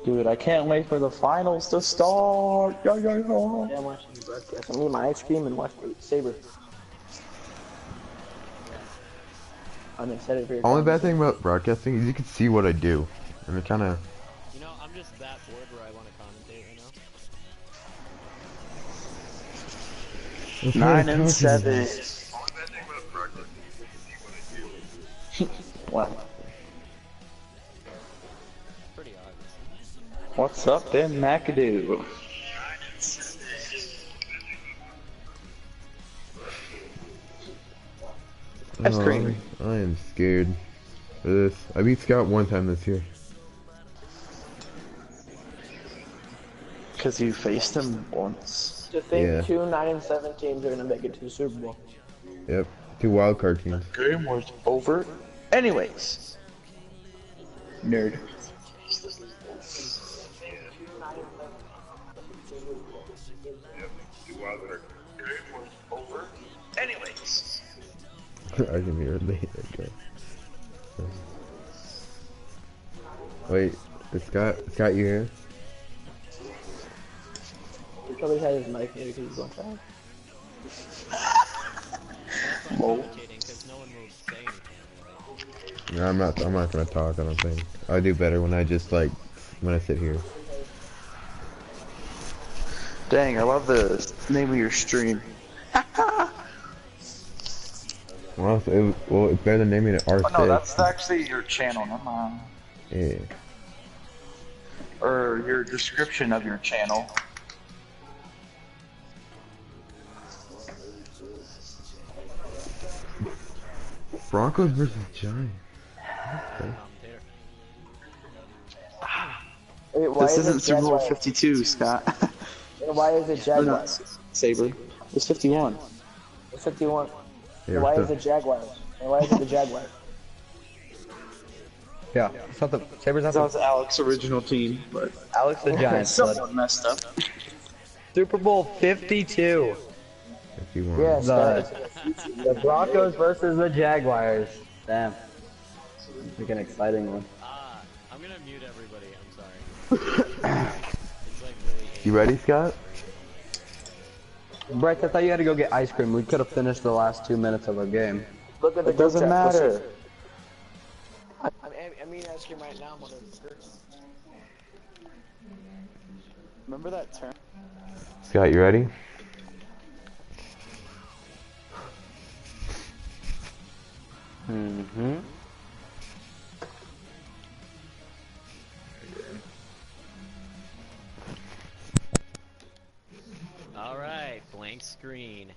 Dude, I can't wait for the finals to start. Yeah, yeah, yeah. Yeah, I'm watching the broadcast. I'm eating my ice cream and watching Saber. I'm excited for your Only bad comments. thing about broadcasting is you can see what I do, and it kind of. You know, I'm just that bored where I want to commentate right now. 9 and 7. What? Pretty obvious. What's up, Ben McAdoo? Ice cream. I am scared of this. I beat Scout one time this year. Because you faced him once. To think Yeah. 2 9 and 7 teams are gonna make it to the Super Bowl. Yep. 2 wild card teams. Game was over. Anyways. Nerd. Anyways. I can hear it later. Okay. Wait, is Scott, you here? He probably had his mic muted because he's going fast. Lol. Because no one will say anything. No, I'm not gonna talk. I don't think. I do better when I just when I sit here. Dang, I love the name of your stream. Well, it's better than naming it R6. Oh, no, that's actually your channel, never mind. Yeah. Or your description of your channel. Broncos versus Giants. Okay. Wait, why This is isn't it Super Bowl Jaguars? 52, Scott. Why is it Jaguars? Saber. It's 51. It's 51. Yeah, Why is it Jaguars? And why is it the Jaguars? Yeah, it's not the Sabres. Not That the was Alex's original team, but Alex the Giants. bud. someone messed up. Super Bowl 52. If you want. Yes, The Broncos versus the Jaguars. Damn. It's an exciting one. I'm gonna mute everybody, I'm sorry. It's like really You ready, Scott? Bryce, I thought you had to go get ice cream. We could have finished the last 2 minutes of our game. Look at the It doesn't group chat. matter. I'm eating ice cream right now, motherfucker. Remember that term? Scott, you ready? Mm-hmm. Alright, blank screen.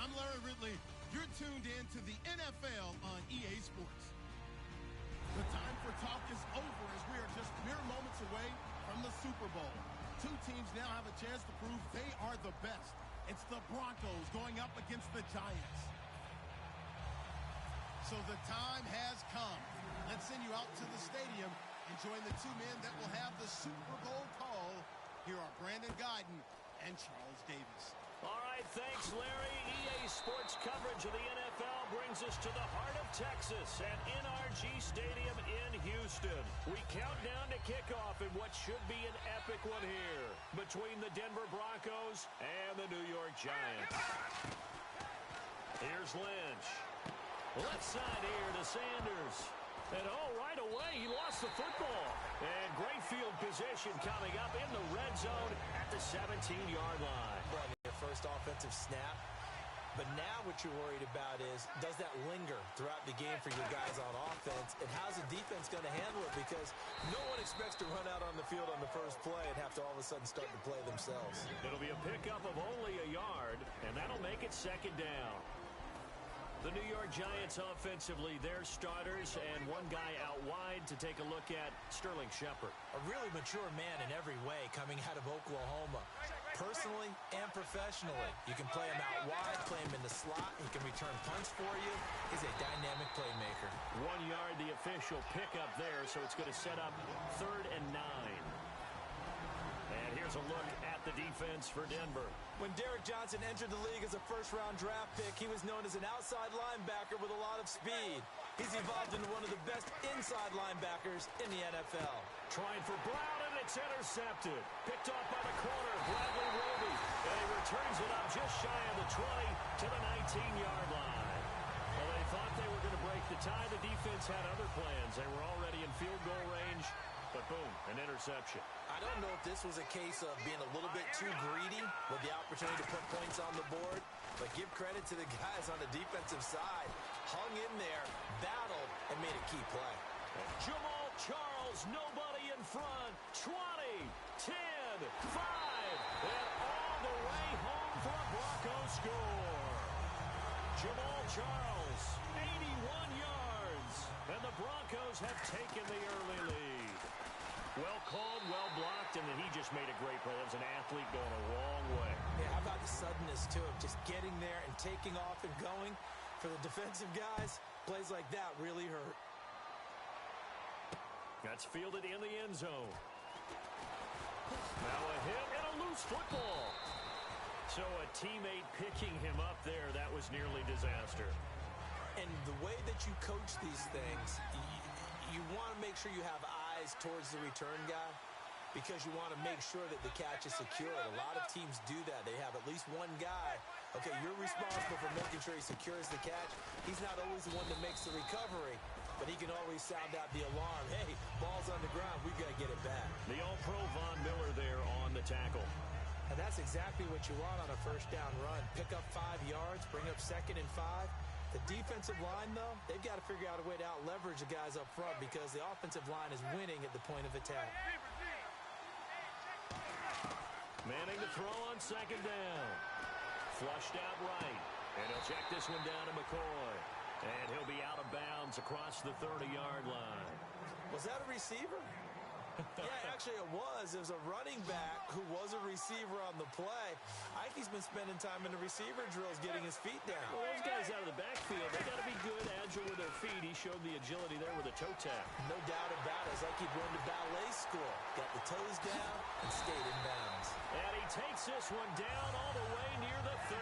I'm Larry Ridley. You're tuned in to the NFL on EA Sports. The time for talk is over as we are just mere moments away from the Super Bowl. Two teams now have a chance to prove they are the best. It's the Broncos going up against the Giants. So the time has come. Let's send you out to the stadium and join the two men that will have the Super Bowl call. Here are Brandon Guyton and Charles Davis. All right, thanks, Larry. EA Sports coverage of the NFL brings us to the heart of Texas at NRG Stadium in Houston. We count down to kickoff in what should be an epic one here between the Denver Broncos and the New York Giants. Here's Lynch. Left side here to Sanders. And right away, he lost the football. And great field position coming up in the red zone at the 17-yard line. Their first offensive snap. But now what you're worried about is, does that linger throughout the game for your guys on offense? And how's the defense going to handle it? Because no one expects to run out on the field on the first play and have to all of a sudden start to play themselves. It'll be a pickup of only a yard, and that'll make it second down. The New York Giants offensively, their starters, and one guy out wide to take a look at, Sterling Shepard. A really mature man in every way coming out of Oklahoma. Personally and professionally. You can play him out wide, play him in the slot. He can return punts for you. He's a dynamic playmaker. 1 yard, the official pickup there, so it's going to set up 3rd and 9. And here's a look at the defense for Denver. When Derek Johnson entered the league as a first-round draft pick, he was known as an outside linebacker with a lot of speed. He's evolved into one of the best inside linebackers in the NFL. Trying for Brown, and it's intercepted. Picked off by the corner, Bradley Roby. And he returns it up just shy of the 20 to the 19-yard line. Well, they thought they were going to break the tie. The defense had other plans. They were already in field goal range. But boom, an interception. I don't know if this was a case of being a little bit too greedy with the opportunity to put points on the board, but give credit to the guys on the defensive side. Hung in there, battled, and made a key play. Jamal Charles, nobody in front. 20, 10, 5, and all the way home for a Broncos score. Jamal Charles, 81 yards, and the Broncos have taken the early lead. Well called, well blocked, and then he just made a great play. That was an athlete going a long way. Yeah, how about the suddenness, too, of just getting there and taking off and going? For the defensive guys, plays like that really hurt. That's fielded in the end zone. Now a hit and a loose football. So a teammate picking him up there, that was nearly disaster. And the way that you coach these things, you want to make sure you have eyes towards the return guy because you want to make sure that the catch is secured. A lot of teams do that. They have at least one guy. Okay, you're responsible for making sure he secures the catch. He's not always the one that makes the recovery, but he can always sound out the alarm. Hey, ball's on the ground. We've got to get it back. The All-Pro Von Miller there on the tackle. And that's exactly what you want on a first down run. Pick up 5 yards, bring up 2nd and 5. The defensive line, though, they've got to figure out a way to out-leverage the guys up front because the offensive line is winning at the point of attack. Manning to throw on 2nd down. Flushed out right. And he'll check this one down to McCoy. And he'll be out of bounds across the 30-yard line. Was that a receiver? Yeah, actually it was. It was a running back who was a receiver on the play. I think he's been spending time in the receiver drills getting his feet down. Well, those guys out of the backfield, they got to be good, agile with their feet. He showed the agility there with a toe tap. No doubt about it. It's like he'd run to ballet school. Got the toes down and stayed in bounds. And he takes this one down all the way near the 30.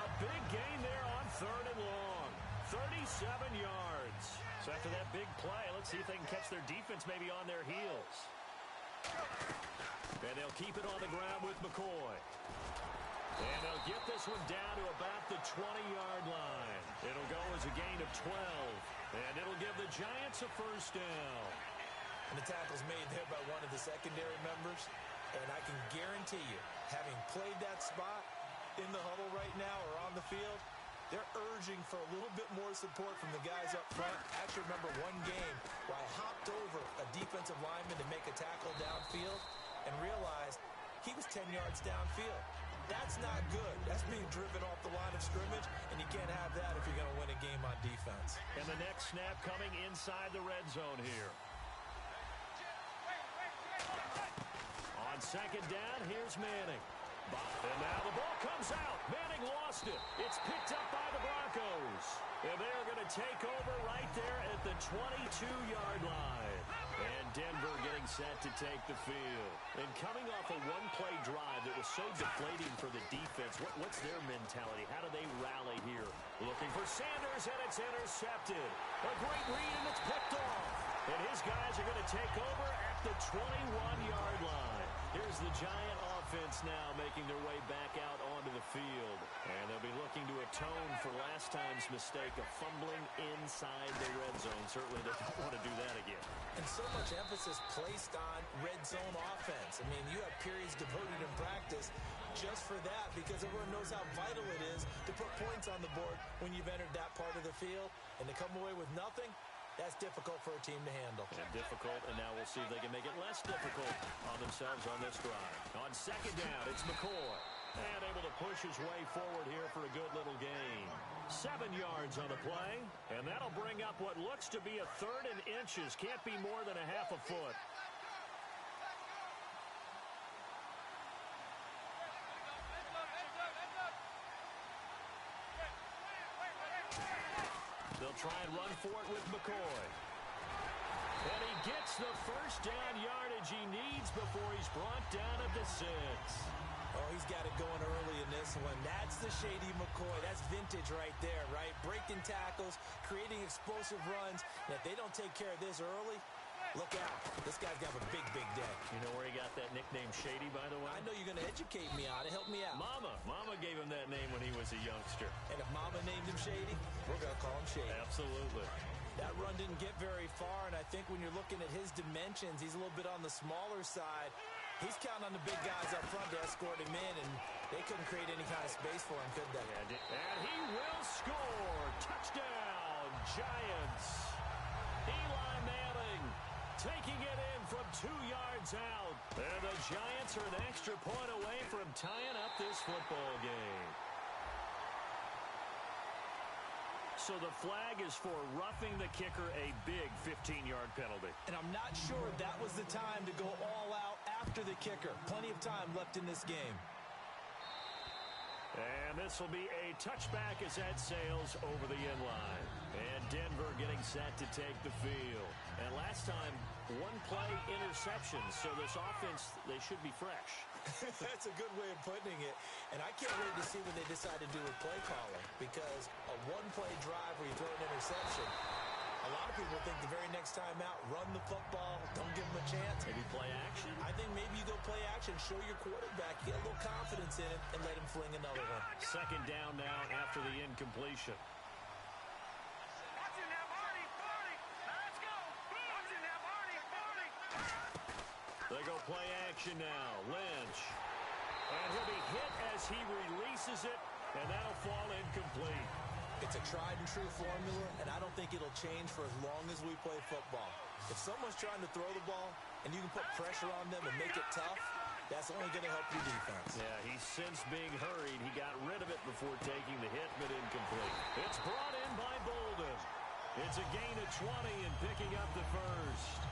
A big gain there on 3rd and long. 37 yards. So after that big play, let's see if they can catch their defense maybe on their heels. And they'll keep it on the ground with McCoy. And they'll get this one down to about the 20-yard line. It'll go as a gain of 12. And it'll give the Giants a first down. And the tackle's made there by one of the secondary members. And I can guarantee you, having played that spot in the huddle right now or on the field, they're urging for a little bit more support from the guys up front. I actually remember one game where I hopped over a defensive lineman to make a tackle downfield and realized he was 10 yards downfield. That's not good. That's being driven off the line of scrimmage, and you can't have that if you're going to win a game on defense. And the next snap coming inside the red zone here. On 2nd down, here's Manning. And now the ball comes out. Manning lost it. It's picked up by the Broncos. And they're going to take over right there at the 22-yard line. And Denver getting set to take the field. And coming off a one-play drive that was so deflating for the defense, what's their mentality? How do they rally here? Looking for Sanders, and it's intercepted. A great read, and it's picked off. And his guys are going to take over at the 21-yard line. Here's the Giant offense now making their way back out onto the field. And they'll be looking to atone for last time's mistake of fumbling inside the red zone. Certainly they don't want to do that again. And so much emphasis placed on red zone offense. I mean, you have periods devoted in practice just for that because everyone knows how vital it is to put points on the board when you've entered that part of the field. And to come away with nothing, that's difficult for a team to handle. And difficult, and now we'll see if they can make it less difficult on themselves on this drive. On second down, it's McCoy. And able to push his way forward here for a good little gain. 7 yards on the play, and that'll bring up what looks to be a 3rd and inches. Can't be more than a half a foot. They'll try and run for it with McCoy. And he gets the first down yardage he needs before he's brought down at the 6. Oh, he's got it going early in this one. That's the shady McCoy. That's vintage right there, right? Breaking tackles, creating explosive runs. And if they don't take care of this early, look out. This guy's got a big, big day. You know where he got that nickname Shady, by the way? I know you're going to educate me on it. Help me out. Mama gave him that name when he was a youngster. And if Mama named him Shady, we're going to call him Shady. Absolutely. That run didn't get very far, and I think when you're looking at his dimensions, he's a little bit on the smaller side. He's counting on the big guys up front to escort him in, and they couldn't create any kind of space for him, could they? And he will score. Touchdown, Giants. Eli Manning taking it in from 2 yards out. And the Giants are an extra point away from tying up this football game. So the flag is for roughing the kicker, a big 15-yard penalty. And I'm not sure that was the time to go all out after the kicker. Plenty of time left in this game. And this will be a touchback as that sails over the end line. And Denver getting set to take the field. And last time, one-play interception. So this offense, they should be fresh. That's a good way of putting it. And I can't wait to see what they decide to do with play calling. Because a one-play drive where you throw an interception, a lot of people think the very next time out, run the football, don't give them a chance. Maybe play action? I think maybe you go play action, show your quarterback, get a little confidence in it, and let him fling another one. Second down now after the incompletion. They go play action now. Lynch. And he'll be hit as he releases it, and that'll fall incomplete. It's a tried and true formula, and I don't think it'll change for as long as we play football. If someone's trying to throw the ball and you can put pressure on them and make it tough, that's only going to help your defense. Yeah, he's since being hurried. He got rid of it before taking the hit, but incomplete. It's brought in by Bolden. It's a gain of 20 and picking up the first.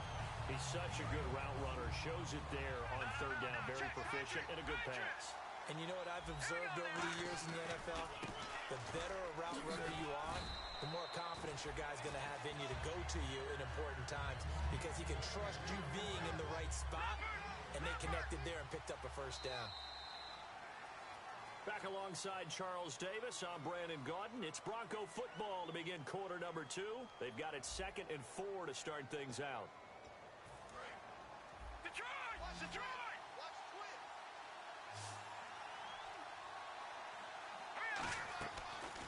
He's such a good route runner. Shows it there on third down. Very proficient and a good pass. And you know what I've observed over the years in the NFL? The better a route runner you are, the more confidence your guy's going to have in you to go to you in important times because he can trust you being in the right spot, and they connected there and picked up a first down. Back alongside Charles Davis, I'm Brandon Gaudin. It's Bronco football to begin quarter number 2. They've got it 2nd and 4 to start things out.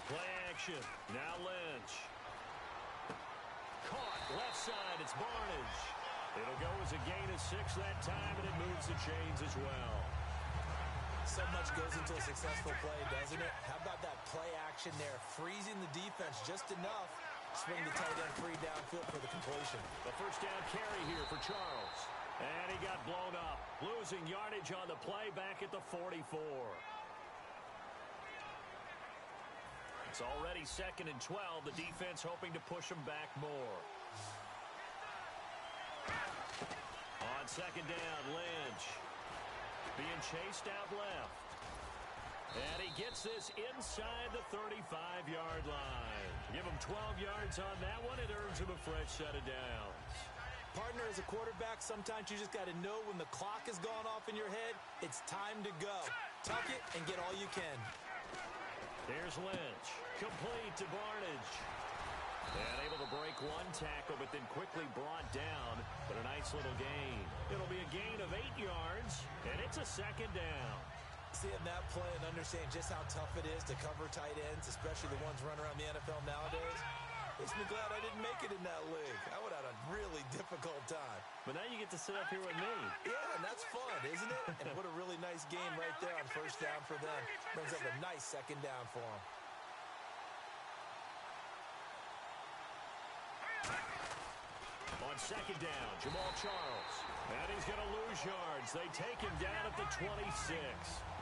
Play action. Now Lynch. Caught. Left side. It's Barnage. It'll go as a gain of 6 that time, and it moves the chains as well. So much goes into a successful play, doesn't it? How about that play action there? Freezing the defense just enough. Swing the tight end free downfield for the completion. The first down carry here for Charles. And he got blown up. Losing yardage on the play back at the 44. It's already 2nd and 12. The defense hoping to push them back more. On second down, Lynch being chased out left. And he gets this inside the 35-yard line. Give him 12 yards on that one. It earns him a fresh set of downs. Partner, as a quarterback, sometimes you just got to know when the clock has gone off in your head, it's time to go. Tuck it and get all you can. Here's Lynch. Complete to Barnage. And able to break one tackle, but then quickly brought down. But a nice little gain. It'll be a gain of 8 yards, and it's a second down. Seeing that play and understanding just how tough it is to cover tight ends, especially the ones running around the NFL nowadays, makes me glad I didn't make it in that league. I would have had a really difficult time. But now you get to sit up here with me. Yeah, and that's fun, isn't it? And what a really nice game right there on first down for them. Brings up a nice second down for them. On second down, Jamal Charles. And he's going to lose yards. They take him down at the 26.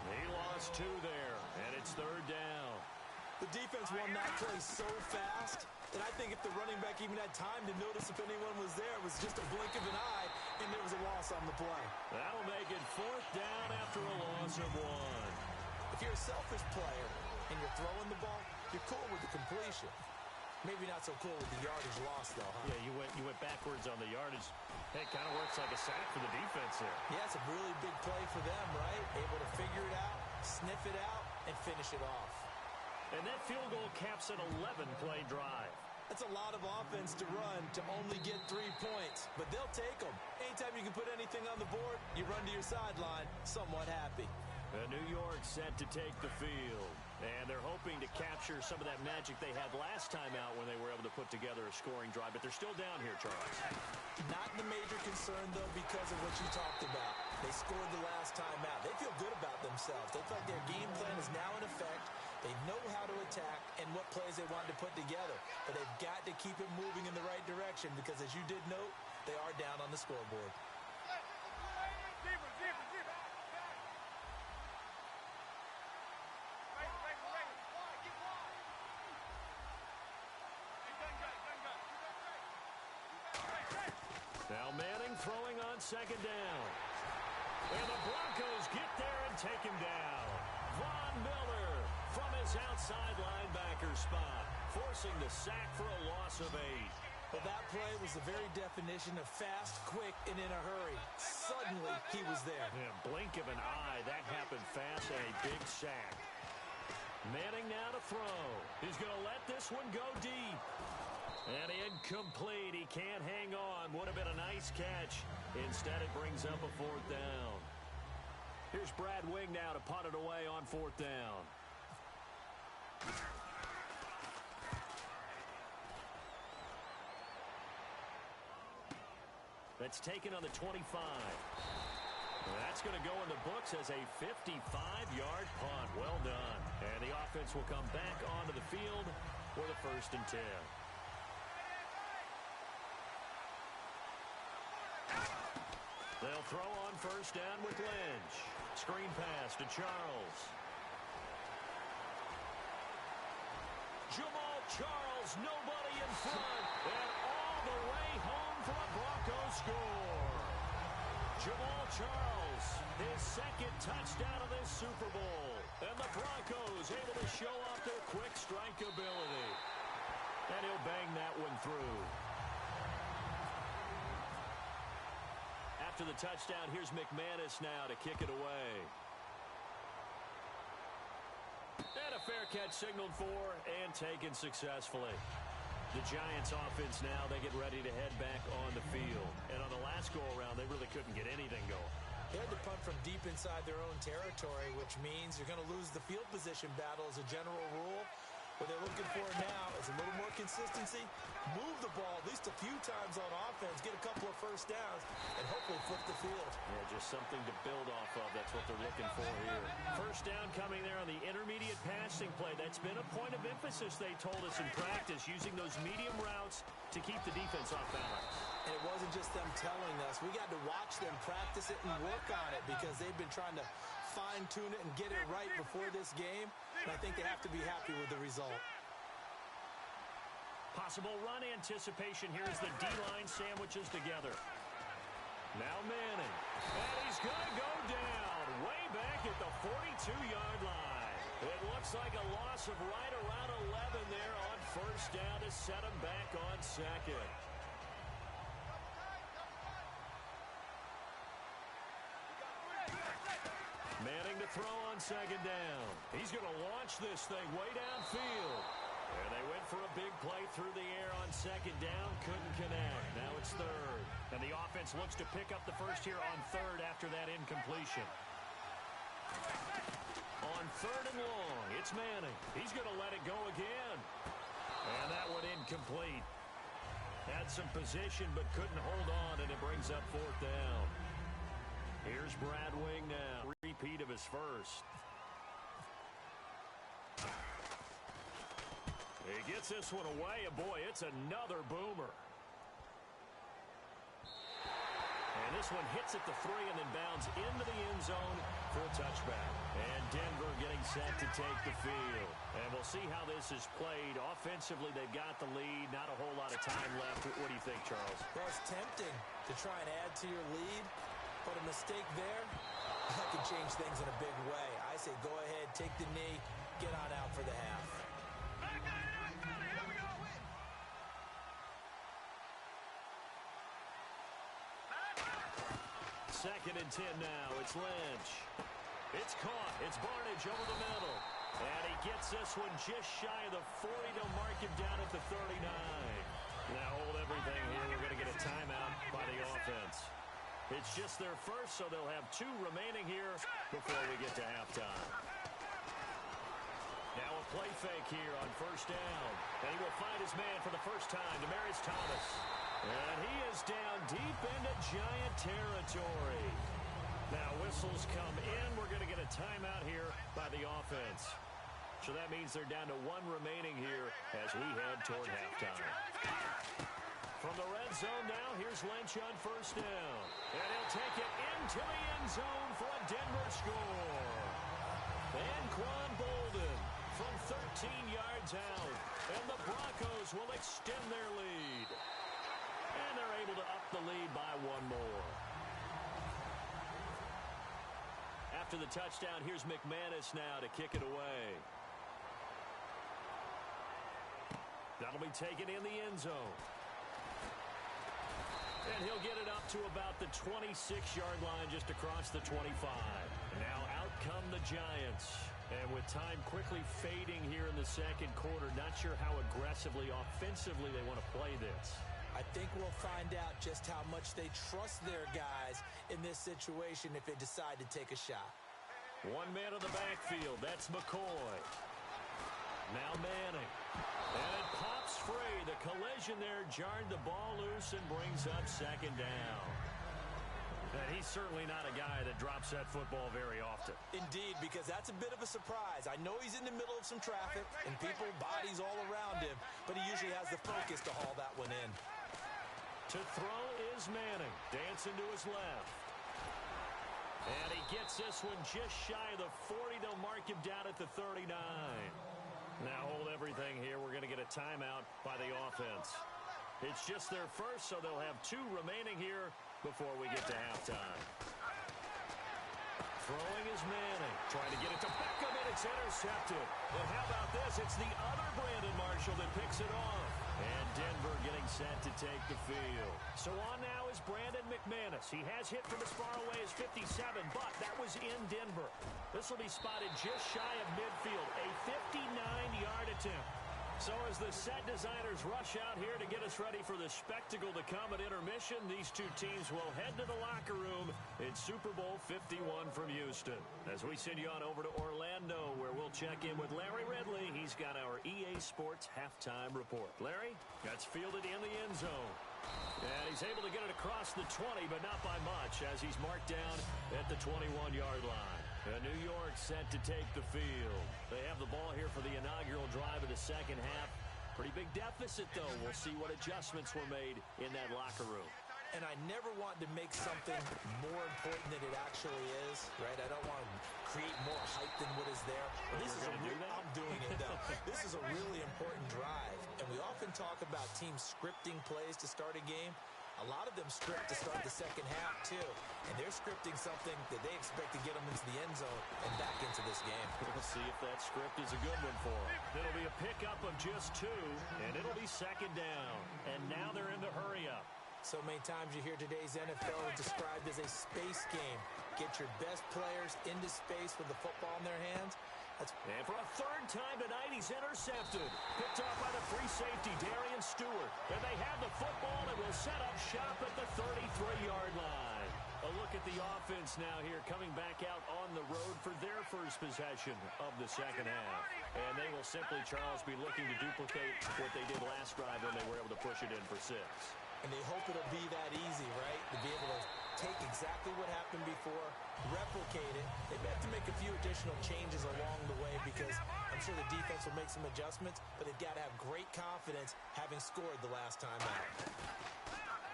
He lost 2 there, and it's third down. The defense won that play so fast that I think if the running back even had time to notice if anyone was there, it was just a blink of an eye, and there was a loss on the play. That'll make it fourth down after a loss of 1. If you're a selfish player and you're throwing the ball, you're cool with the completion. Maybe not so cool with the yardage loss, though, huh? Yeah, you went backwards on the yardage. It kind of works like a sack for the defense there. Yeah, it's a really big play for them, right? Able to figure it out, sniff it out, and finish it off. And that field goal caps an 11-play drive. That's a lot of offense to run to only get 3 points, but they'll take them. Anytime you can put anything on the board, you run to your sideline somewhat happy. New York set to take the field, and they're hoping to capture some of that magic they had last time out when they were able to put together a scoring drive, but they're still down here, Charles. Not the major concern, though, because of what you talked about. They scored the last time out. They feel good about themselves. They feel like their game plan is now in effect. They know how to attack and what plays they want to put together, but they've got to keep it moving in the right direction because, as you did note, they are down on the scoreboard. Now Manning throwing on second down. And the Broncos get there and take him down. Von Miller from his outside linebacker spot, forcing the sack for a loss of 8. But that play was the very definition of fast, quick, and in a hurry. Suddenly, he was there. Yeah, blink of an eye, that happened fast, and a big sack. Manning now to throw. He's going to let this one go deep. And incomplete. He can't hang on. Would have been a nice catch. Instead, it brings up a fourth down. Here's Brad Wing now to punt it away on fourth down. That's taken on the 25. That's going to go in the books as a 55-yard punt. Well done. And the offense will come back onto the field for the 1st and 10. They'll throw on first down with Lynch. Screen pass to Charles. Jamal Charles, nobody in front, and all the way home for a Broncos score. Jamal Charles, his 2nd touchdown of this Super Bowl, and the Broncos able to show off their quick strike ability. And he'll bang that one through. After the touchdown, here's McManus now to kick it away. And a fair catch signaled for and taken successfully. The Giants offense now, they get ready to head back on the field. And on the last go-around, they really couldn't get anything going. They had to punt from deep inside their own territory, which means you're going to lose the field position battle as a general rule. What they're looking for now is a little more consistency, move the ball at least a few times on offense, get a couple of first downs, and hopefully flip the field. Yeah, just something to build off of. That's what they're looking for here. First down coming there on the intermediate passing play. That's been a point of emphasis, they told us in practice, using those medium routes to keep the defense off balance. And it wasn't just them telling us. We got to watch them practice it and work on it because they've been trying to fine-tune it and get it right before this game. And I think they have to be happy with the result. Possible run anticipation here as the D-line sandwiches together. Now Manning. And he's going to go down way back at the 42-yard line. It looks like a loss of right around 11 there on first down to set him back on second. Manning to throw on second down. He's going to launch this thing way downfield. And they went for a big play through the air on second down. Couldn't connect. Now it's third. And the offense looks to pick up the first here on third after that incompletion. On third and long, it's Manning. He's going to let it go again. And that one incomplete. Had some position but couldn't hold on, and it brings up fourth down. Here's Brad Wing now. Repeat of his first. He gets this one away, and boy, it's another boomer. And this one hits at the 3 and then bounds into the end zone for a touchback. And Denver getting set to take the field. And we'll see how this is played. Offensively, they've got the lead. Not a whole lot of time left. What do you think, Charles? Well, it's tempting to try and add to your lead, but a mistake there, that could change things in a big way. I say go ahead, take the knee, get on out for the half. Second and 10 now. It's Lynch. It's caught. It's Barnage over the middle. And he gets this one just shy of the 40 to mark him down at the 39. Now hold everything here. We're going to get a timeout by the offense. It's just their first, so they'll have 2 remaining here before we get to halftime. Now a play fake here on first down. And he will find his man for the first time, Demaryius Thomas. And he is down deep into Giant territory. Now whistles come in. We're going to get a timeout here by the offense. So that means they're down to 1 remaining here as we head toward halftime. From the red zone now, here's Lynch on first down. And he'll take it into the end zone for a Denver score. Anquan Bolden from 13 yards out. And the Broncos will extend their lead. And they're able to up the lead by 1 more. After the touchdown, here's McManus now to kick it away. That'll be taken in the end zone. And he'll get it up to about the 26-yard line just across the 25. Now out come the Giants. And with time quickly fading here in the second quarter, not sure how aggressively, offensively they want to play this. I think we'll find out just how much they trust their guys in this situation if they decide to take a shot. 1 man in the backfield. That's McCoy. Now Manning. And it pops free. The collision there jarred the ball loose and brings up second down. And he's certainly not a guy that drops that football very often. Indeed, because that's a bit of a surprise. I know he's in the middle of some traffic and people, bodies all around him, but he usually has the focus to haul that one in. To throw is Manning. Dancing to his left. And he gets this one just shy of the 40. They'll mark him down at the 39. Now hold everything here. We're going to get a timeout by the offense. It's just their first, so they'll have 2 remaining here before we get to halftime. Throwing is Manning. Trying to get it to Beckham, and it's intercepted. And how about this? It's the other Brandon Marshall that picks it off. And Denver getting set to take the field. So on now is Brandon McManus. He has hit from as far away as 57, but that was in Denver. This will be spotted just shy of midfield. A 59-yard attempt. So as the set designers rush out here to get us ready for the spectacle to come at intermission, these 2 teams will head to the locker room in Super Bowl 51 from Houston. As we send you on over to Orlando, where we'll check in with Larry Ridley. He's got our EA Sports halftime report. Larry, that's fielded in the end zone. And he's able to get it across the 20, but not by much, as he's marked down at the 21-yard line. And New York set to take the field. They have the ball here for the inaugural drive of the second half. Pretty big deficit, though. We'll see what adjustments were made in that locker room. And I never want to make something more important than it actually is, right? I don't want to create more hype than what is there. But I'm doing it, though. This is a really important drive. And we often talk about teams scripting plays to start a game. A lot of them script to start the second half, too. And they're scripting something that they expect to get them into the end zone and back into this game. We'll see if that script is a good one for them. It'll be a pickup of just 2, and it'll be second down. And now they're in the hurry-up. So many times you hear today's NFL described as a space game. Get your best players into space with the football in their hands. And for a third time tonight, he's intercepted. Picked off by the free safety, Darian Stewart. And they have the football and will set up shop at the 33-yard line. A look at the offense now here, coming back out on the road for their first possession of the second half. And they will simply, Charles, be looking to duplicate what they did last drive when they were able to push it in for 6. And they hope it'll be that easy, right? To be able to take exactly what happened before, replicate it. They may have to make a few additional changes along the way because I'm sure the defense will make some adjustments, but they've got to have great confidence having scored the last time out.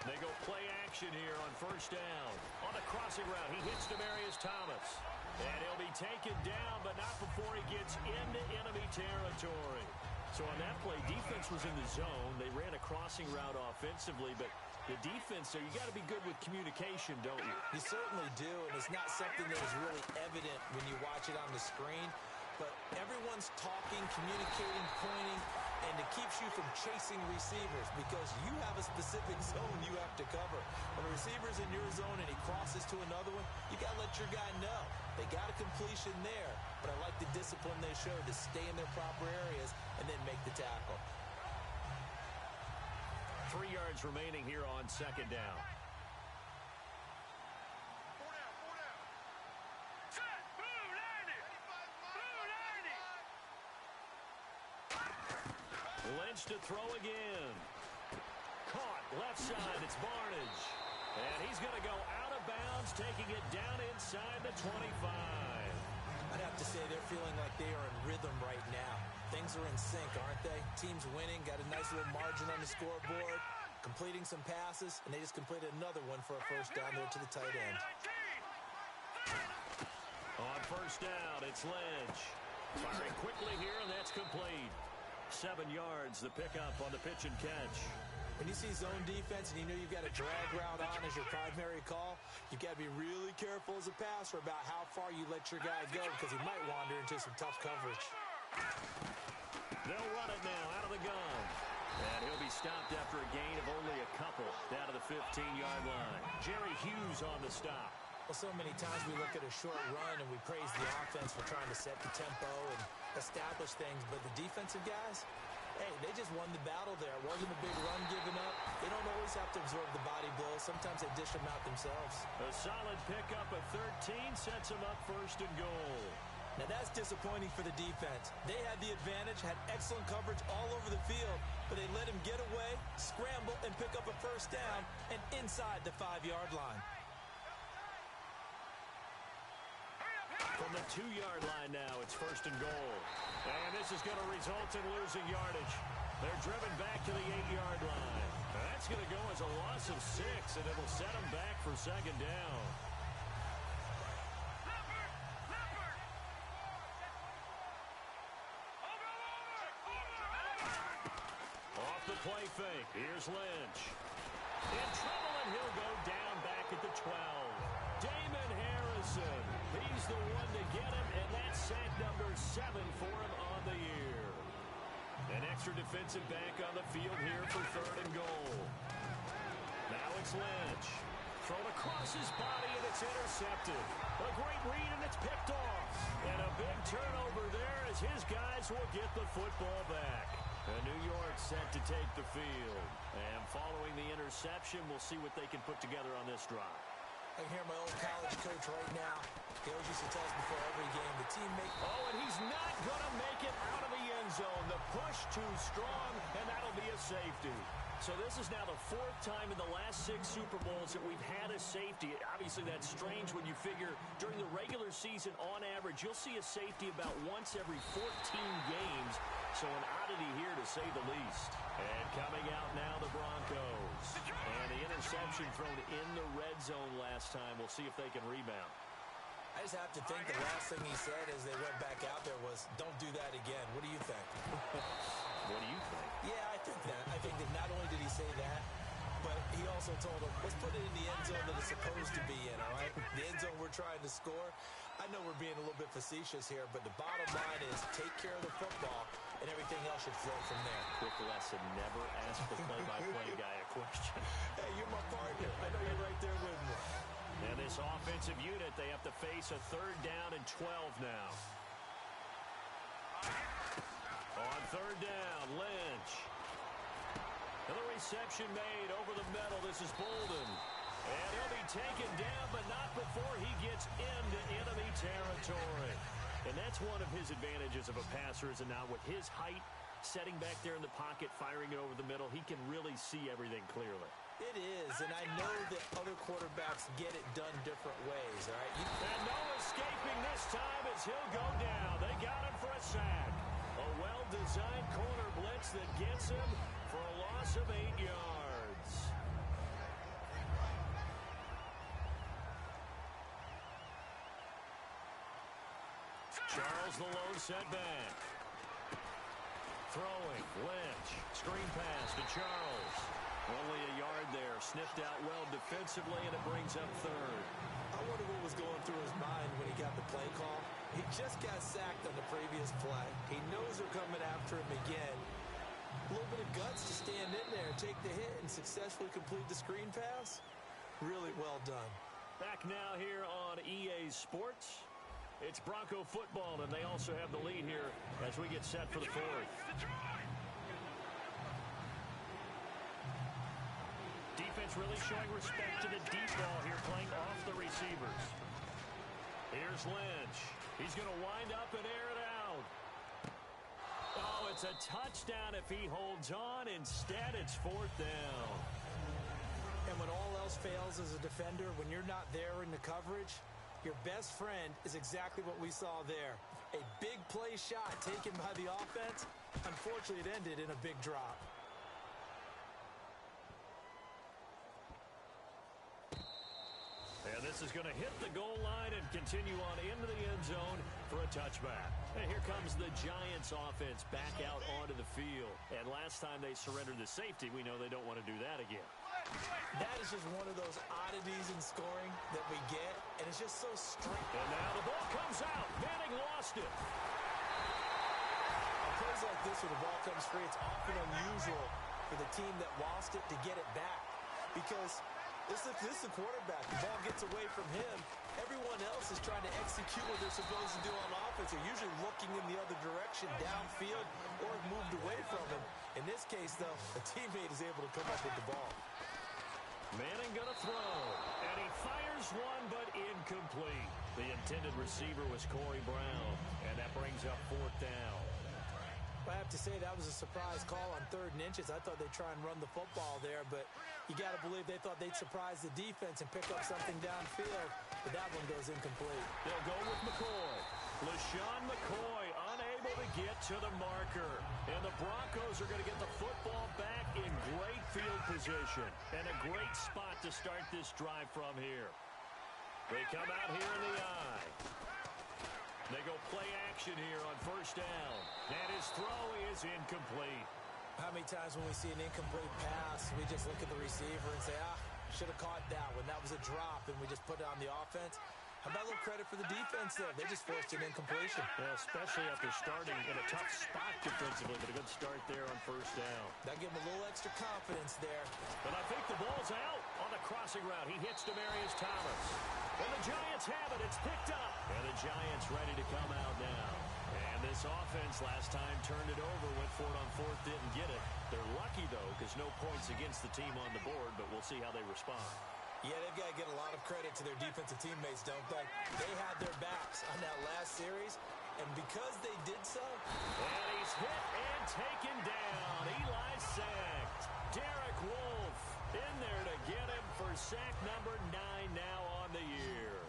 They go play action here on first down. On the crossing route, he hits Demaryius Thomas. And he'll be taken down, but not before he gets into enemy territory. So on that play, defense was in the zone. They ran a crossing route offensively, but the defense there, you got to be good with communication, don't you? You certainly do, and it's not something that is really evident when you watch it on the screen. But everyone's talking, communicating, pointing, and it keeps you from chasing receivers because you have a specific zone you have to cover. When a receiver's in your zone and he crosses to another one, you got to let your guy know. They got a completion there, but I like the discipline they showed to stay in their proper areas and then make the tackle. 3 yards remaining here on second down. Lynch to throw again. Caught left side. It's Barnage. And he's going to go out of bounds, taking it down inside the 25. I'd have to say they're feeling like they are in rhythm right now. Things are in sync, aren't they? Team's winning, got a nice little margin on the scoreboard, completing some passes, and they just completed another one for a first down there to the tight end. On first down, it's Lynch. Firing quickly here, and that's complete. 7 yards, the pickup on the pitch and catch. When you see zone defense and you know you've got a drag route on as your primary call, you've got to be really careful as a passer about how far you let your guy go because he might wander into some tough coverage. They'll run it now out of the gun. And he'll be stopped after a gain of only a couple down to the 15-yard line. Jerry Hughes on the stop. Well, so many times we look at a short run and we praise the offense for trying to set the tempo and establish things, but the defensive guys, hey, they just won the battle there. It wasn't a big run given up. They don't always have to absorb the body blows. Sometimes they dish them out themselves. A solid pickup of 13 sets them up first and goal. Now, that's disappointing for the defense. They had the advantage, had excellent coverage all over the field, but they let him get away, scramble, and pick up a first down and inside the 5-yard line. From the 2-yard line now, it's first and goal. And this is going to result in losing yardage. They're driven back to the 8-yard line. And that's going to go as a loss of 6, and it'll set them back for second down. Off the play fake. Here's Lynch. In trouble, and he'll go down back at the 12. Damon Harrison. He's the one to get him, and that's sack number 7 for him on the year. An extra defensive back on the field here for third and goal. Now it's Lynch. Thrown across his body, and it's intercepted. A great read, and it's picked off. And a big turnover there as his guys will get the football back. And New York set to take the field. And following the interception, we'll see what they can put together on this drive. I can hear my old college coach right now. He always used to tell us before every game, the teammate... Oh, and he's not going to make it out of the end zone. The push too strong, and that'll be a safety. So this is now the 4th time in the last 6 Super Bowls that we've had a safety. Obviously, that's strange when you figure during the regular season, on average, you'll see a safety about once every 14 games. So an oddity here, to say the least. And coming out now, the Broncos. And the interception thrown in the red zone last time. We'll see if they can rebound. I just have to think the last thing he said as they went back out there was, don't do that again. What do you think? What do you think? Yeah, I think that. I think that not only did he say that, but he also told him, let's put it in the end zone that it's supposed to be in, all right? The end zone we're trying to score. I know we're being a little bit facetious here, but the bottom line is take care of the football, and everything else should flow from there. Quick lesson, never ask the play-by-play guy a question. Hey, you're my partner. I know you're right there with me. And this offensive unit, they have to face a 3rd down and 12 now. On 3rd down, Lynch. And the reception made over the middle. This is Bolden. And he'll be taken down, but not before he gets into enemy territory. And that's one of his advantages of a passer, is now with his height, setting back there in the pocket, firing it over the middle, he can really see everything clearly. It is, and I know that other quarterbacks get it done different ways, all right? And no escaping this time as he'll go down. They got him for a sack. A well-designed corner blitz that gets him for a loss of 8 yards. Charles the lone setback. Throwing, Lynch. Screen pass to Charles. Only a yard there. Sniffed out well defensively, and it brings up 3rd. I wonder what was going through his mind when he got the play call. He just got sacked on the previous play. He knows they're coming after him again. A little bit of guts to stand in there and take the hit and successfully complete the screen pass. Really well done. Back now here on EA Sports. It's Bronco football, and they also have the lead here as we get set for the 4th. Defense really showing respect to the deep ball here, playing off the receivers. Here's Lynch. He's going to wind up and air it out. Oh, it's a touchdown if he holds on. Instead, it's 4th down. And when all else fails as a defender, when you're not there in the coverage, your best friend is exactly what we saw there. A big play shot taken by the offense. Unfortunately, it ended in a big drop. And this is going to hit the goal line and continue on into the end zone for a touchback. And here comes the Giants offense back out onto the field. And last time they surrendered the safety, we know they don't want to do that again. That is just one of those oddities in scoring that we get, and it's just so strange. And now the ball comes out. Manning lost it. On plays like this where the ball comes free, it's often unusual for the team that lost it to get it back. Because this is the quarterback. The ball gets away from him. Everyone else is trying to execute what they're supposed to do on offense. They're usually looking in the other direction, downfield, or moved away from him. In this case, though, a teammate is able to come up with the ball. Manning gonna throw, and he fires one, but incomplete. The intended receiver was Corey Brown, and that brings up 4th down. I have to say that was a surprise call on 3rd and inches. I thought they'd try and run the football there, but you got to believe they thought they'd surprise the defense and pick up something downfield, but that one goes incomplete. They'll go with McCoy. LaShawn McCoy unable to get to the marker. And the Broncos are going to get the football back in great field position. And a great spot to start this drive from here. They come out here in the eye. They go play action here on 1st down. And his throw is incomplete. How many times when we see an incomplete pass, we just look at the receiver and say, should have caught that one. That was a drop, and we just put it on the offense. How about a little credit for the defense there? They just forced an incompletion. Yeah, especially after starting in a tough spot defensively, but a good start there on 1st down. That gave him a little extra confidence there. But I think the ball's out on the crossing route. He hits Demaryius Thomas. And the Giants have it. It's picked up. And the Giants ready to come out now. And this offense last time turned it over, went for it on 4th, didn't get it. They're lucky, though, because no points against the team on the board, but we'll see how they respond. Yeah, they've got to get a lot of credit to their defensive teammates, don't they? They had their backs on that last series, and because they did so... And he's hit and taken down. Eli sacked. Derek Wolfe in there to get him for sack number 9 now on the year.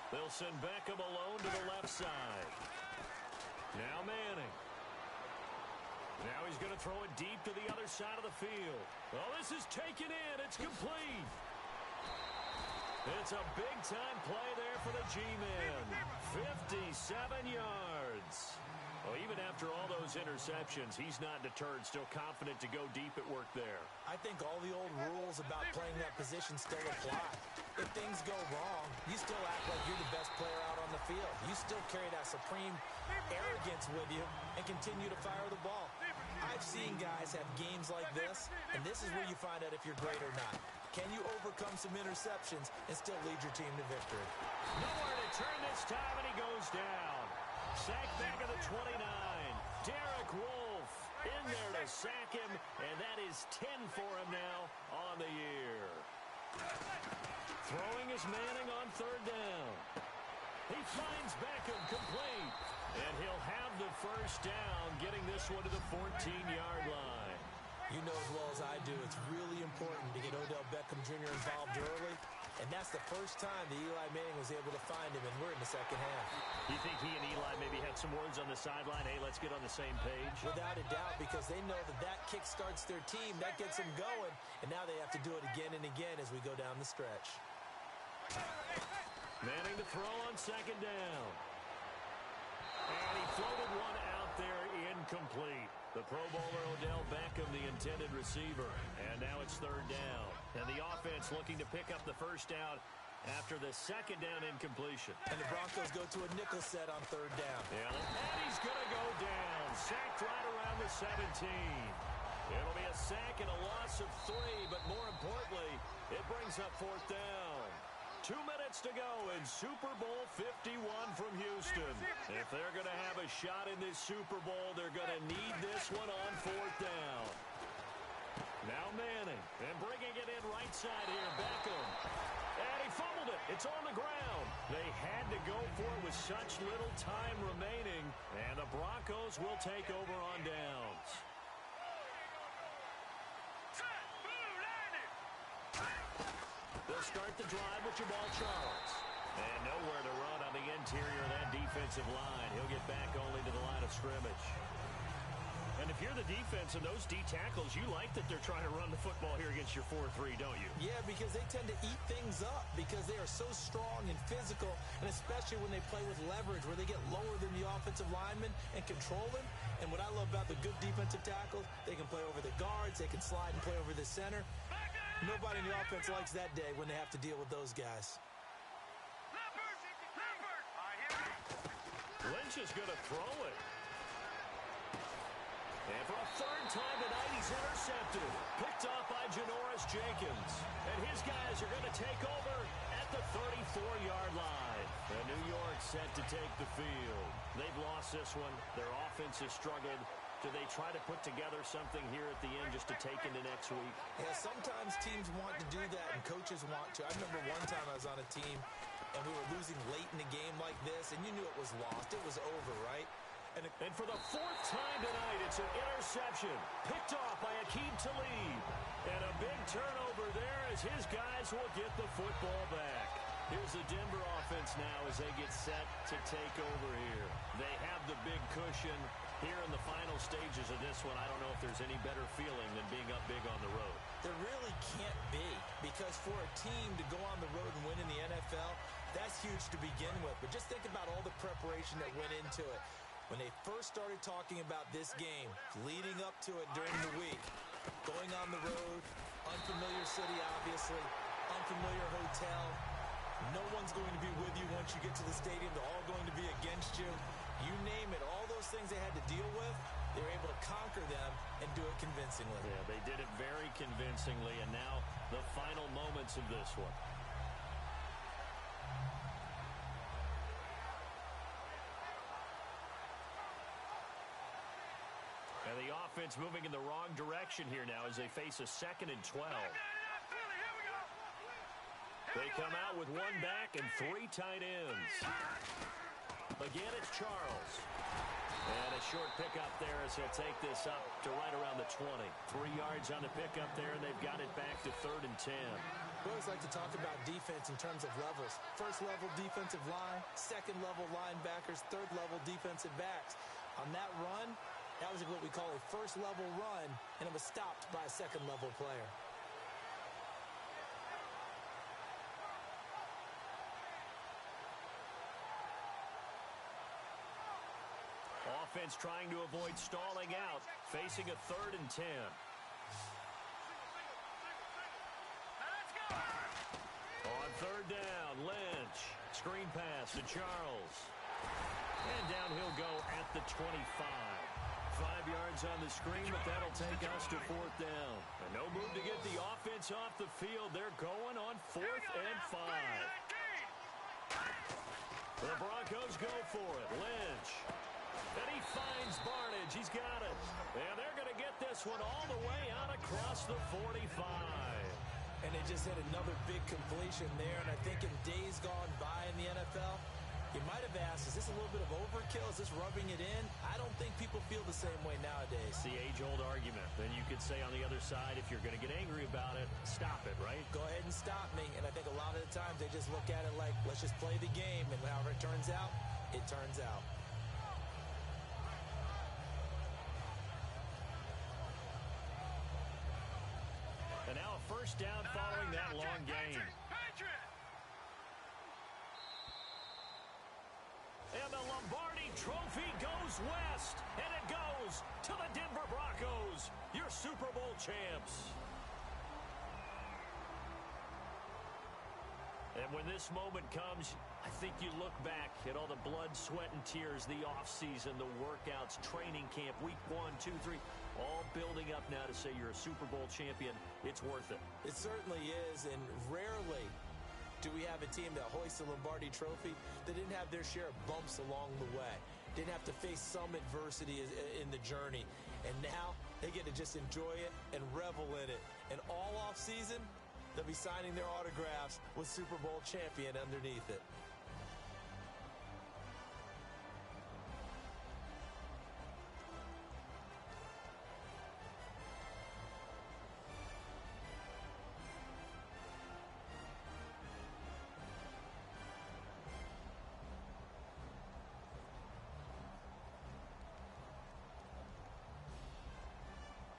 They'll send Beckham alone to the left side. Now Manning. Now he's going to throw it deep to the other side of the field. Well, this is taken in. It's complete. It's a big-time play there for the G-Men. 57 yards. Well, even after all those interceptions, he's not deterred, still confident to go deep at work there. I think all the old rules about playing that position still apply. If things go wrong, you still act like you're the best player out on the field. You still carry that supreme arrogance with you and continue to fire the ball. I've seen guys have games like this, and this is where you find out if you're great or not. Can you overcome some interceptions and still lead your team to victory? Nowhere to turn this time, and he goes down. Sack back of the 29. Derek Wolfe in there to sack him, and that is 10 for him now on the year. Throwing is Manning on third down. He finds Beckham complete, and he'll have the first down, getting this one to the 14-yard line. You know as well as I do, it's really important to get Odell Beckham Jr. involved early. And that's the first time that Eli Manning was able to find him, and we're in the second half. You think he and Eli maybe had some words on the sideline? Hey, let's get on the same page? Without a doubt, because they know that that kick starts their team. That gets them going. And now they have to do it again and again as we go down the stretch. Manning to throw on second down. And he floated one out there incomplete. The Pro Bowler Odell Beckham, the intended receiver. And now it's third down. And the offense looking to pick up the first down after the second down incompletion. And the Broncos go to a nickel set on third down. Yeah, and he's going to go down. Sacked right around the 17. It'll be a sack and a loss of 3, but more importantly, it brings up fourth down. 2 minutes to go in Super Bowl 51 from Houston. If they're going to have a shot in this Super Bowl, they're going to need this one on fourth down. Now Manning, and bringing it in right side here, Beckham. And he fumbled it. It's on the ground. They had to go for it with such little time remaining, and the Broncos will take over on downs. They'll start the drive with Jamal Charles. And nowhere to run on the interior of that defensive line. He'll get back only to the line of scrimmage. And if you're the defense and those D tackles, you like that they're trying to run the football here against your 4-3, don't you? Yeah, because they tend to eat things up because they are so strong and physical, and especially when they play with leverage where they get lower than the offensive lineman and control them. And what I love about the good defensive tackles, they can play over the guards, they can slide and play over the center. Nobody in the offense likes that day when they have to deal with those guys. Lynch is going to throw it. And for a third time tonight, he's intercepted. Picked off by Janoris Jenkins. And his guys are going to take over at the 34-yard line. And New York set to take the field. They've lost this one. Their offense has struggled. Do they try to put together something here at the end just to take into next week? Yeah, sometimes teams want to do that and coaches want to. I remember one time I was on a team and we were losing late in a game like this, and you knew it was lost. It was over, right? And for the fourth time tonight, it's an interception. Picked off by Akeem Talib. And a big turnover there as his guys will get the football back. Here's the Denver offense now as they get set to take over here. They have the big cushion here in the final stages of this one. I don't know if there's any better feeling than being up big on the road. There really can't be, because for a team to go on the road and win in the NFL, that's huge to begin with. But just think about all the preparation that went into it. When they first started talking about this game, leading up to it during the week, going on the road, unfamiliar city, obviously, unfamiliar hotel. No one's going to be with you once you get to the stadium. They're all going to be against you. You name it, all those things they had to deal with, they were able to conquer them and do it convincingly. Yeah, they did it very convincingly, and now the final moments of this one. And the offense moving in the wrong direction here now as they face a 2nd and 12. They come out with one back and 3 tight ends. Again, it's Charles. And a short pickup there as he'll take this up to right around the 20. 3 yards on the pickup there, and they've got it back to 3rd and 10. We always like to talk about defense in terms of levels. First level defensive line, second level linebackers, third level defensive backs. On that run, that was what we call a first level run, and it was stopped by a second level player. defense trying to avoid stalling out, facing a 3rd and 10. On 3rd down, Lynch. Screen pass to Charles. And down he'll go at the 25. 5 yards on the screen, but that'll take us to 4th down. And no move to get the offense off the field. They're going on 4th and 5. The Broncos go for it. Lynch. And he finds Barnage. He's got it. And they're going to get this one all the way out across the 45. And they just hit another big completion there. And I think in days gone by in the NFL, you might have asked, is this a little bit of overkill? Is this rubbing it in? I don't think people feel the same way nowadays. It's the age-old argument. Then you could say on the other side, if you're going to get angry about it, stop it, right? Go ahead and stop me. And I think a lot of the times they just look at it like, let's just play the game. And however it turns out, it turns out. And now a 1st down following that long gain. And the Lombardi Trophy goes west, and it goes to the Denver Broncos, your Super Bowl champs. And when this moment comes, I think you look back at all the blood, sweat, and tears, the offseason, the workouts, training camp, week 1, 2, 3, all building up now to say you're a Super Bowl champion. It's worth it. It certainly is, and rarely do we have a team that hoists the Lombardi Trophy that didn't have their share of bumps along the way, didn't have to face some adversity in the journey, and now they get to just enjoy it and revel in it. And all off season, they'll be signing their autographs with Super Bowl champion underneath it.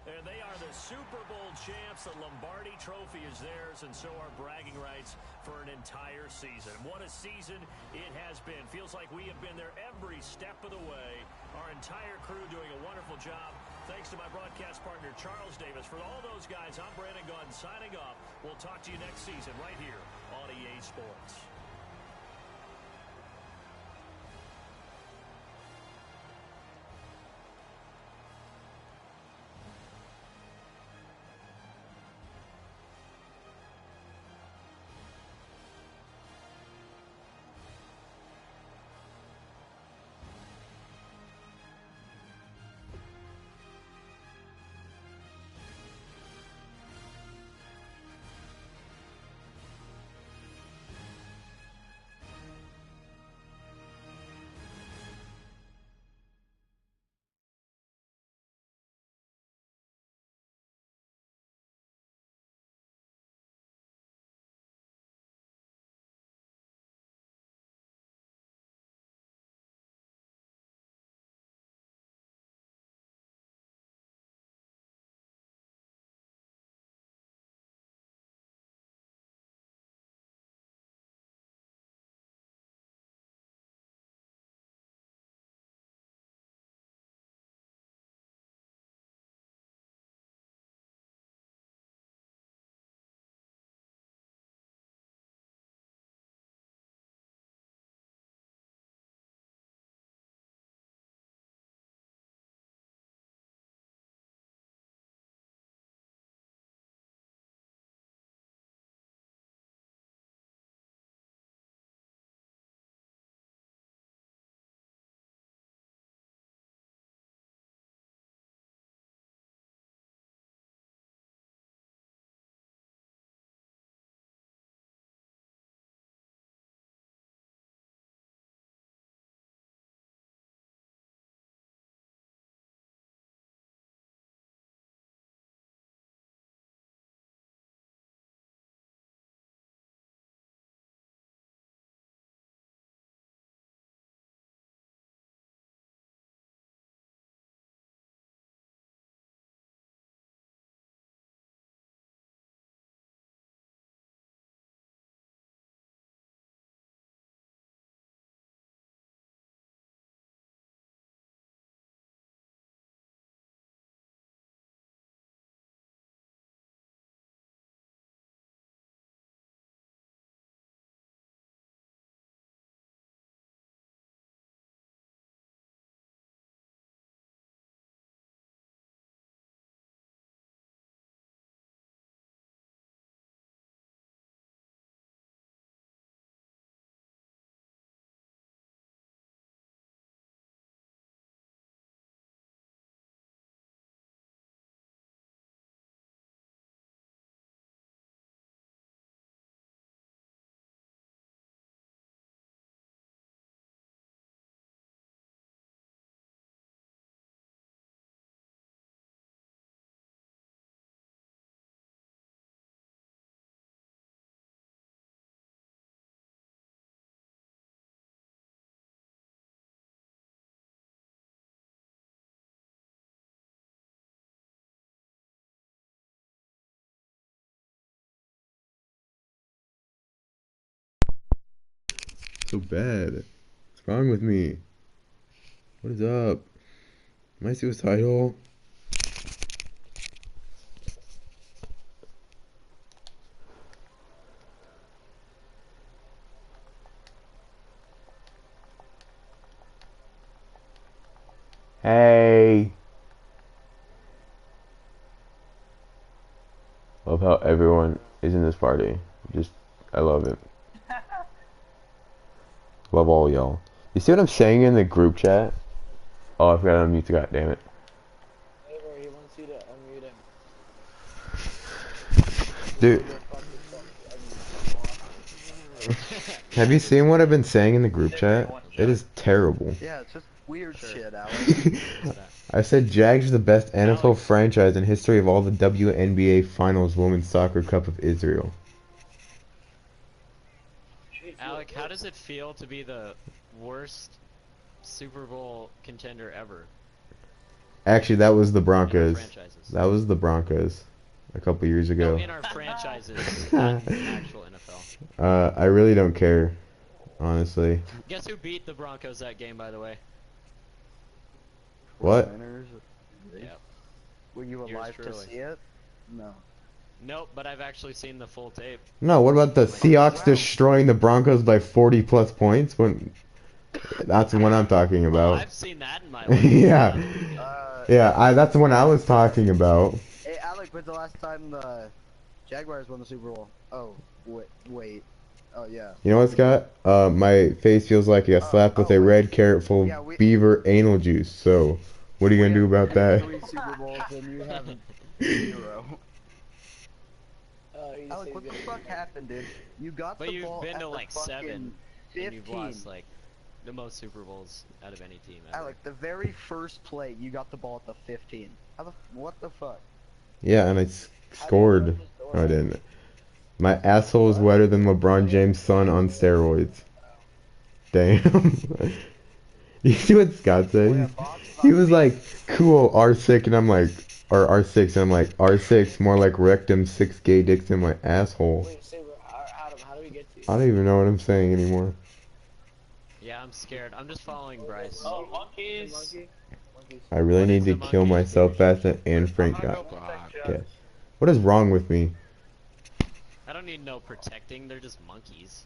And they are the Super Bowl champs. The Lombardi Trophy is theirs, and so are bragging rights for an entire season. What a season it has been. Feels like we have been there every step of the way. Our entire crew doing a wonderful job. Thanks to my broadcast partner, Charles Davis. For all those guys, I'm Brandon Gaudin signing off. We'll talk to you next season right here on EA Sports. So bad. What's wrong with me? What is up? Am I suicidal? Hey. Love how everyone is in this party. I love it. Love all y'all. You see what I'm saying in the group chat? Oh, I forgot to unmute. God damn it. Favor, he wants you to unmute him. Dude. Have you seen what I've been saying in the group chat? It is terrible. Yeah, it's just weird shit, Alex. I said Jags is the best NFL franchise in history of all the WNBA Finals Women's Soccer Cup of Israel. Alec, how does it feel to be the worst Super Bowl contender ever? Actually, that was the Broncos. Franchises. That was the Broncos a couple years ago. No, in our franchises, not actual NFL. I really don't care, honestly. Guess who beat the Broncos that game, by the way? What? Yep. Were you Yours alive to truly. see it? No. Nope, but I've actually seen the full tape. No, what about the Seahawks destroying the Broncos by 40 plus points? That's the one I'm talking Oh, about. I've seen that in my life. Yeah. That's the one I was talking about. Hey, Alec, when's the last time the Jaguars won the Super Bowl? Oh, wait. Oh, yeah. You know what, Scott? My face feels like I got slapped with a red carrot full of beaver anal juice. So, what are you gonna do about that? 3 Super Bowls and you have 0. Alec, what the fuck happened, dude? You got But the you've ball been at to the like fucking 7, and 15. you've lost like the most Super Bowls out of any team ever. Alec, the very first play, you got the ball at the 15. What the fuck? Yeah, and I scored. No, I didn't. My asshole is wetter than LeBron James' son on steroids. Damn. You see what Scott said? He was like, cool, R6, and I'm like, or R6, and I'm like, R6, more like rectum, 6 gay dicks in my asshole. Wait, Saber, Adam, how do we get to you? I don't even know what I'm saying anymore. Yeah, I'm scared. I'm just following Bryce. Oh, monkeys! I really What need is to the kill monkey? myself faster and Frank got. Yes. What is wrong with me? I don't need no protecting, they're just monkeys.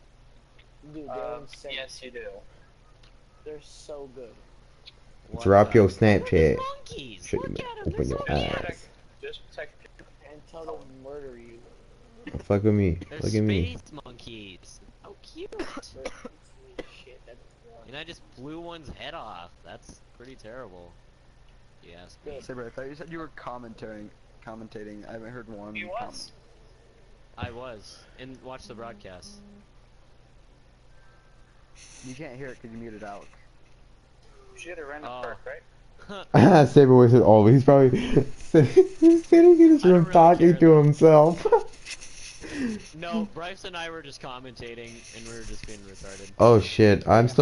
Dude, they're insane. Yes, you do. They're so good. What Drop the- your Snapchat. Monkeys! Shut Look your at mouth. 'em, Open they're your so cute. eyes. Just protect. And tell them to murder you. Fuck with me. They're Look at me. space monkeys. How cute. Shit, that's And I just blew one's head off. That's pretty terrible. Yes. Saber, I thought you said you were commentating. I haven't heard one He comment. was. I was. And watch the broadcast. You can't hear it because you muted Alec. She had a random Oh. perk, right? Saber was it all. He's probably he's sitting in his I don't room really talking care, to though. himself. No, Bryce and I were just commentating, and we were just being retarded. Oh shit! I'm still.